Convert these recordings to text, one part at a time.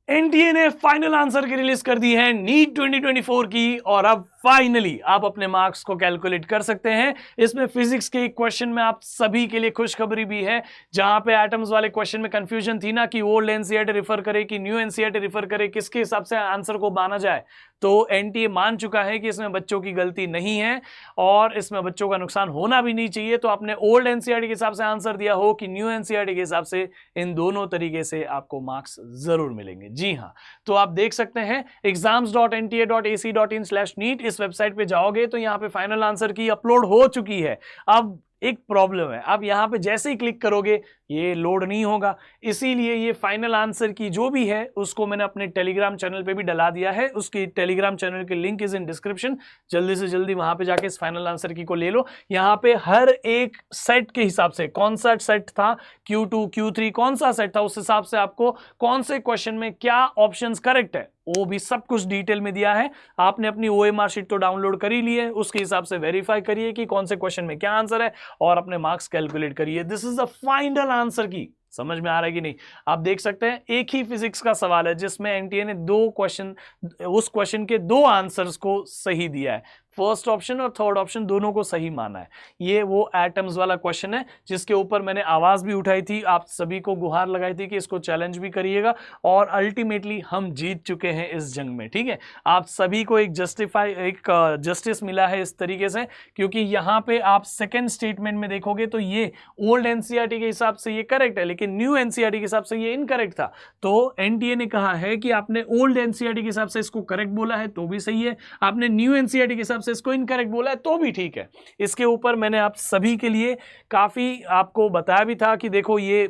NTA ने final answer की release कर दी है नीट 2024 की, और अब फाइनली आप अपने मार्क्स को कैलकुलेट कर सकते हैं। इसमें फिजिक्स के एक क्वेश्चन में आप सभी के लिए खुशखबरी भी है। जहां पे एटम्स वाले क्वेश्चन में कंफ्यूजन थी ना कि ओल्ड एनसीईआरटी रिफर करे कि न्यू एनसीईआरटी रिफर करे, किसके हिसाब से आंसर को माना जाए, तो एनटीए मान चुका है कि इसमें बच्चों की गलती नहीं है और इसमें बच्चों का नुकसान होना भी नहीं चाहिए। तो आपने ओल्ड एनसीईआरटी के हिसाब से आंसर दिया हो कि न्यू एनसीईआरटी के हिसाब से, इन दोनों तरीके से आपको मार्क्स जरूर मिलेंगे। जी हां, तो आप देख सकते हैं exams.nta.ac.in/neet, इस वेबसाइट पे जाओगे तो यहां पे फाइनल आंसर की अपलोड हो चुकी है। अब एक प्रॉब्लम है, आप यहां पे जैसे ही क्लिक करोगे ये लोड नहीं होगा, इसीलिए ये फाइनल आंसर की जो भी है उसको मैंने अपने टेलीग्राम चैनल पे भी डला दिया है। उसकी टेलीग्राम चैनल की लिंक इज इन डिस्क्रिप्शन, जल्दी से जल्दी वहां पे जाके इस फाइनल आंसर की को ले लो। यहां पे हर एक सेट के हिसाब से, कौन सा सेट था, Q2 Q3 कौन सा सेट था, उस हिसाब से आपको कौन से क्वेश्चन में क्या ऑप्शंस करेक्ट है वो भी सब कुछ डिटेल में दिया है। आपने अपनी OMR शीट तो डाउनलोड कर ही ली है, उसके हिसाब से वेरीफाई करिए कि कौन से क्वेश्चन में क्या आंसर है और अपने मार्क्स कैलकुलेट करिए। This is the final answer की। समझ में आ रहा है कि नहीं? आप देख सकते हैं एक ही फिजिक्स का सवाल है जिसमें एनटीए ने दो क्वेश्चन, उस क्वेश्चन के दो आंसर्स को सही दिया है। फर्स्ट ऑप्शन और थर्ड ऑप्शन दोनों को सही माना है। ये वो एटम्स वाला क्वेश्चन है जिसके ऊपर मैंने आवाज भी उठाई थी, आप सभी को गुहार लगाई थी कि इसको चैलेंज भी करिएगा, और अल्टीमेटली हम जीत चुके हैं इस जंग में। ठीक है, आप सभी को एक जस्टिस मिला है इस तरीके से, क्योंकि यहां पे आप सेकेंड स्टेटमेंट में देखोगे तो ये ओल्ड एनसीईआरटी के हिसाब से ये करेक्ट है, लेकिन न्यू एनसीईआरटी के हिसाब से ये इनकरेक्ट था। तो एनटीए ने कहा है कि आपने ओल्ड एनसीईआरटी के हिसाब से इसको करेक्ट बोला है तो भी सही है, आपने न्यू एनसीईआरटी के हिसाब से इसको इनकरेक्ट बोला है तो भी ठीक है। इसके ऊपर मैंने आप सभी के लिए काफी आपको बताया भी था कि देखो ये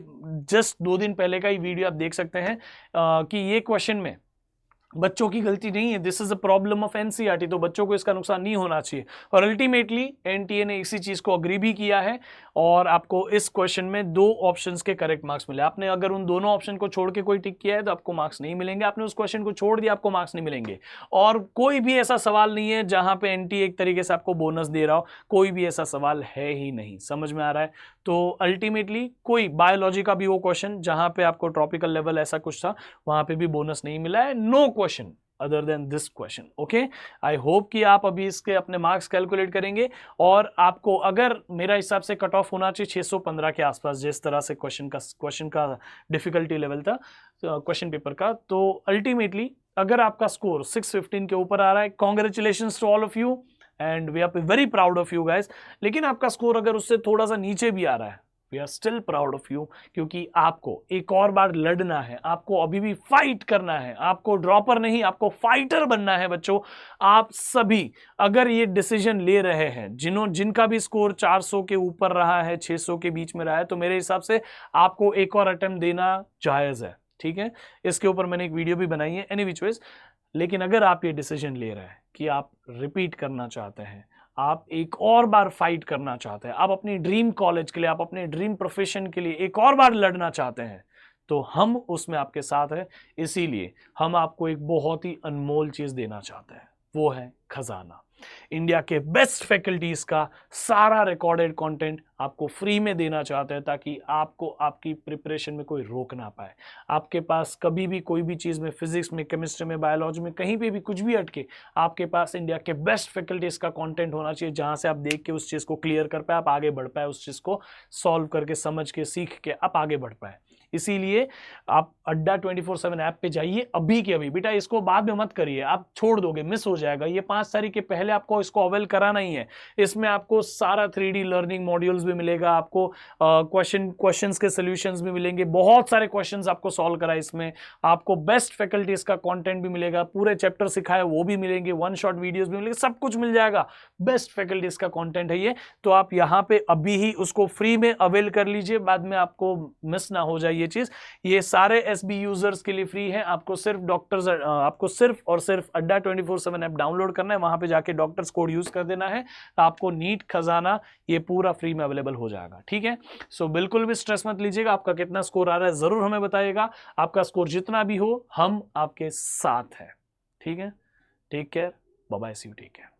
जस्ट 2 दिन पहले का ही वीडियो आप देख सकते हैं कि ये क्वेश्चन में बच्चों की गलती नहीं है, this is a problem of NCERT, तो बच्चों को इसका नुकसान नहीं होना चाहिए। और अल्टीमेटली एनटीए ने इसी चीज को अग्री भी किया है और आपको इस क्वेश्चन में 2 ऑप्शंस के करेक्ट मार्क्स मिले। आपने अगर उन दोनों ऑप्शन को छोड़ के कोई टिक किया है तो आपको मार्क्स नहीं मिलेंगे, आपने उस क्वेश्चन को छोड़ दिया आपको मार्क्स नहीं मिलेंगे। और कोई भी ऐसा सवाल नहीं है जहां पे एनटीए एक तरीके से आपको बोनस दे रहा हो, कोई भी ऐसा सवाल है ही नहीं। समझ में आ रहा है? तो अल्टीमेटली कोई बायोलॉजी का भी वो क्वेश्चन जहां पे आपको ट्रॉपिकल लेवल ऐसा कुछ था वहां पे भी बोनस नहीं मिला है। No question other than this question. Okay, I hope कि आप अभी इसके अपने मार्क्स कैलकुलेट करेंगे और आपको, अगर मेरा हिसाब से कट ऑफ होना चाहिए 615 के आसपास, जिस तरह से क्वेश्चन का डिफिकल्टी लेवल था क्वेश्चन पेपर का, तो अल्टीमेटली अगर आपका स्कोर 615 के ऊपर आ रहा है, congratulations to all of you and we are very proud of you guys. लेकिन आपका स्कोर अगर उससे थोड़ा सा नीचे भी आ रहा है, we are still proud of you, क्योंकि आपको एक और बार लड़ना है, आपको अभी भी फाइट करना है, आपको ड्रॉपर नहीं आपको फाइटर बनना है। बच्चों आप सभी अगर ये डिसीजन ले रहे हैं, जिनका भी स्कोर 400 के ऊपर रहा है, 600 के बीच में रहा है, तो मेरे हिसाब से आपको एक और अटेम्प्ट देना जायज है। ठीक है, इसके ऊपर मैंने एक वीडियो भी बनाई है एनी विच वेज। लेकिन अगर आप ये डिसीजन ले रहे हैं कि आप रिपीट करना चाहते हैं, आप एक और बार फाइट करना चाहते हैं, आप अपनी ड्रीम कॉलेज के लिए, आप अपने ड्रीम प्रोफेशन के लिए एक और बार लड़ना चाहते हैं, तो हम उसमें आपके साथ हैं। इसीलिए हम आपको एक बहुत ही अनमोल चीज देना चाहते हैं, वो है खजाना। इंडिया के बेस्ट फैकल्टीज का सारा रिकॉर्डेड कंटेंट आपको फ्री में देना चाहते हैं, ताकि आपको आपकी प्रिपरेशन में कोई रोक ना पाए। आपके पास कभी भी कोई भी चीज में, फिजिक्स में, केमिस्ट्री में, बायोलॉजी में, कहीं पे भी कुछ भी अटके, आपके पास इंडिया के बेस्ट फैकल्टीज का कंटेंट होना चाहिए, जहां से आप देख के उस चीज को क्लियर कर पाए, आप आगे बढ़ पाए, उस चीज को सॉल्व करके, समझ के, सीख के आप आगे बढ़ पाए। इसीलिए आप अड्डा 24/7 ऐप पे जाइए अभी के अभी। बेटा इसको बाद में मत करिए, आप छोड़ दोगे, मिस हो जाएगा। ये 5 तारीख के पहले आपको इसको अवेल कराना ही है। इसमें आपको सारा 3D लर्निंग मॉड्यूल्स भी मिलेगा, आपको क्वेश्चंस के सॉल्यूशंस भी मिलेंगे, बहुत सारे क्वेश्चंस आपको सॉल्व करा इसमें, आपको बेस्ट फैकल्टीज का कंटेंट भी मिलेगा, पूरे चैप्टर सिखाए वो भी मिलेंगे, 1 शॉट वीडियोस भी मिलेंगे, सब कुछ मिल जाएगा। बेस्ट फैकल्टीज का कंटेंट है ये, तो आप यहाँ पे अभी ही उसको फ्री में अवेल कर लीजिए, बाद में आपको मिस ना हो जाए ये चीज। ये सारे SB यूजर्स के लिए फ्री है। आपको सिर्फ और सिर्फ अड्डा 24/7 ऐप डाउनलोड करना है, वहां पे जाके डॉक्टर्स कोड यूज कर देना है, तो आपको नीट खजाना ये पूरा फ्री में अवेलेबल हो जाएगा। ठीक है, सो बिल्कुल भी स्ट्रेस मत लीजिएगा। आपका कितना स्कोर आ रहा है जरूर हमें बताइएगा, आपका स्कोर जितना भी हो हम आपके साथ हैं। ठीक है, take care, bye bye, see you, take care.